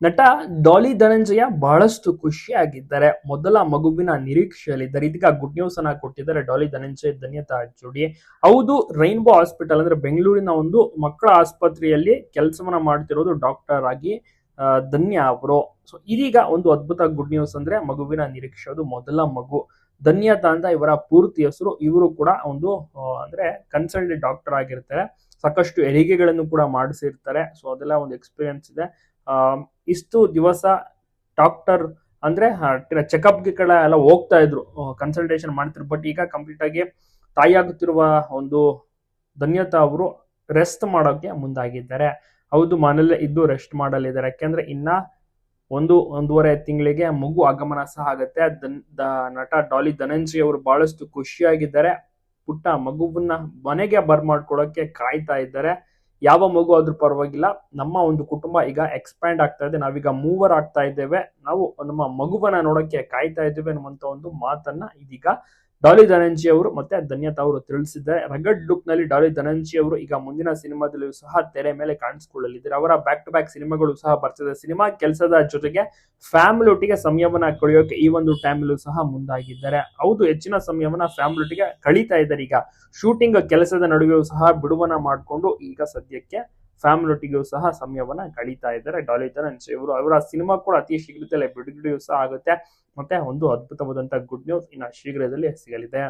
ನಟ ಡಾಲಿ ಧನಂಜಯ ಬಹಳಷ್ಟು ಖುಷಿಯಾಗಿದ್ದಾರೆ. ಮೊದಲ ಮಗುವಿನ ನಿರೀಕ್ಷೆಯಲ್ಲಿದ್ದಾರೆ. ಇದೀಗ ಗುಡ್ ನ್ಯೂಸ್ ಅನ್ನ ಕೊಟ್ಟಿದ್ದಾರೆ ಡಾಲಿ ಧನಂಜಯ್ ಧನ್ಯತಾ ಜೋಡಿ. ಹೌದು, ರೈನ್ಬೋ ಹಾಸ್ಪಿಟಲ್ ಅಂದ್ರೆ ಬೆಂಗಳೂರಿನ ಒಂದು ಮಕ್ಕಳ ಆಸ್ಪತ್ರೆಯಲ್ಲಿ ಕೆಲಸವನ್ನ ಮಾಡ್ತಿರೋದು ಡಾಕ್ಟರ್ ಆಗಿ ಧನ್ಯ ಅವರು. ಸೊ ಇದೀಗ ಒಂದು ಅದ್ಭುತ ಗುಡ್ ನ್ಯೂಸ್ ಅಂದ್ರೆ ಮಗುವಿನ ನಿರೀಕ್ಷೆ, ಅದು ಮೊದಲ ಮಗು ಧನ್ಯತಾ ಅಂತ ಇವರ ಪೂರ್ತಿ ಹೆಸರು. ಇವರು ಕೂಡ ಒಂದು ಅಂದ್ರೆ ಕನ್ಸಲ್ಟೆಂಟ್ ಡಾಕ್ಟರ್ ಆಗಿರ್ತಾರೆ. ಸಾಕಷ್ಟು ಹೆರಿಗೆಗಳನ್ನು ಕೂಡ ಮಾಡಿಸಿರ್ತಾರೆ. ಸೊ ಅದೆಲ್ಲ ಒಂದು ಎಕ್ಸ್ಪೀರಿಯನ್ಸ್ ಇದೆ. ಇಷ್ಟು ದಿವಸ ಡಾಕ್ಟರ್ ಅಂದ್ರೆ ಚೆಕಪ್ಗೆ ಎಲ್ಲ ಹೋಗ್ತಾ ಇದ್ರು, ಕನ್ಸಲ್ಟೇಷನ್ ಮಾಡ್ತಿದ್ರು. ಬಟ್ ಈಗ ಕಂಪ್ಲೀಟ್ ಆಗಿ ತಾಯಿಯಾಗುತ್ತಿರುವ ಒಂದು ಧನ್ಯತಾ ಅವರು ರೆಸ್ಟ್ ಮಾಡೋಕೆ ಮುಂದಾಗಿದ್ದಾರೆ. ಹೌದು, ಮನೇಲೆ ಇದ್ದು ರೆಸ್ಟ್ ಮಾಡಲಿದ್ದಾರೆ. ಯಾಕೆಂದ್ರೆ ಇನ್ನ ಒಂದೂವರೆ ತಿಂಗಳಿಗೆ ಮಗು ಆಗಮನ ಸಹ ಆಗುತ್ತೆ. ನಟ ಡಾಲಿ ಧನಂಜಯ್ ಅವರು ಬಹಳಷ್ಟು ಖುಷಿಯಾಗಿದ್ದಾರೆ. ಪುಟ್ಟ ಮಗುವನ್ನ ಮನೆಗೆ ಬರ್ಮಾಡ್ಕೊಳಕ್ಕೆ ಕಾಯ್ತಾ ಇದ್ದಾರೆ. ಯಾವ ಮಗು ಆದ್ರೂ ಪರವಾಗಿಲ್ಲ, ನಮ್ಮ ಒಂದು ಕುಟುಂಬ ಈಗ ಎಕ್ಸ್ಪ್ಯಾಂಡ್ ಆಗ್ತಾ ಇದೆ, ನಾವೀಗ ಮೂವರ್ ಆಗ್ತಾ ಇದ್ದೇವೆ, ನಾವು ನಮ್ಮ ಮಗುವನ್ನ ನೋಡಕ್ಕೆ ಕಾಯ್ತಾ ಇದ್ದೇವೆ ಅನ್ನುವಂತ ಒಂದು ಮಾತನ್ನ ಇದೀಗ ಡಾಲಿ ಧನಂಜಯ್ ಅವರು ಮತ್ತೆ ಧನ್ಯತಾ ಅವರು ತಿಳಿಸಿದ್ದಾರೆ. ರಗಡ್ ಲುಕ್ ನಲ್ಲಿ ಡಾಲಿ ಧನಂಜಯ್ ಅವರು ಈಗ ಮುಂದಿನ ಸಿನಿಮಾದಲ್ಲಿಯೂ ಸಹ ತೆರೆ ಮೇಲೆ ಕಾಣಿಸಿಕೊಳ್ಳಲಿದ್ದಾರೆ. ಅವರ ಬ್ಯಾಕ್ ಟು ಬ್ಯಾಕ್ ಸಿನಿಮಾಗಳು ಸಹ ಬರ್ತಿದೆ. ಸಿನಿಮಾ ಕೆಲಸದ ಜೊತೆಗೆ ಫ್ಯಾಮಿಲಿ ಒಟ್ಟಿಗೆ ಸಮಯವನ್ನ ಕಳೆಯೋಕೆ ಈ ಒಂದು ಟೈಮಲ್ಲೂ ಸಹ ಮುಂದಾಗಿದ್ದಾರೆ. ಹೌದು, ಹೆಚ್ಚಿನ ಸಮಯವನ್ನ ಫ್ಯಾಮಿಲಿ ಒಟ್ಟಿಗೆ ಕಳೀತಾ ಇದ್ದಾರೆ. ಈಗ ಶೂಟಿಂಗ್ ಕೆಲಸದ ನಡುವೆಯೂ ಸಹ ಬಿಡುವನ್ನ ಮಾಡಿಕೊಂಡು ಈಗ ಸದ್ಯಕ್ಕೆ ಫ್ಯಾಮಿಲಿ ಒಟ್ಟಿಗೂ ಸಹ ಸಮಯವನ್ನ ಕಳೀತಾ ಇದ್ದಾರೆ ಡಾಲಿ ಧನಂಜಯ್ ಅವರು. ಅವರ ಸಿನಿಮಾ ಕೂಡ ಅತಿ ಶೀಘ್ರದಲ್ಲೇ ಬಿಡುಗಡೆಯೂ ಸಹ ಆಗುತ್ತೆ. ಮತ್ತೆ ಒಂದು ಅದ್ಭುತವಾದಂತಹ ಗುಡ್ ನ್ಯೂಸ್ ಇನ್ನು ಶೀಘ್ರದಲ್ಲಿ ಸಿಗಲಿದೆ.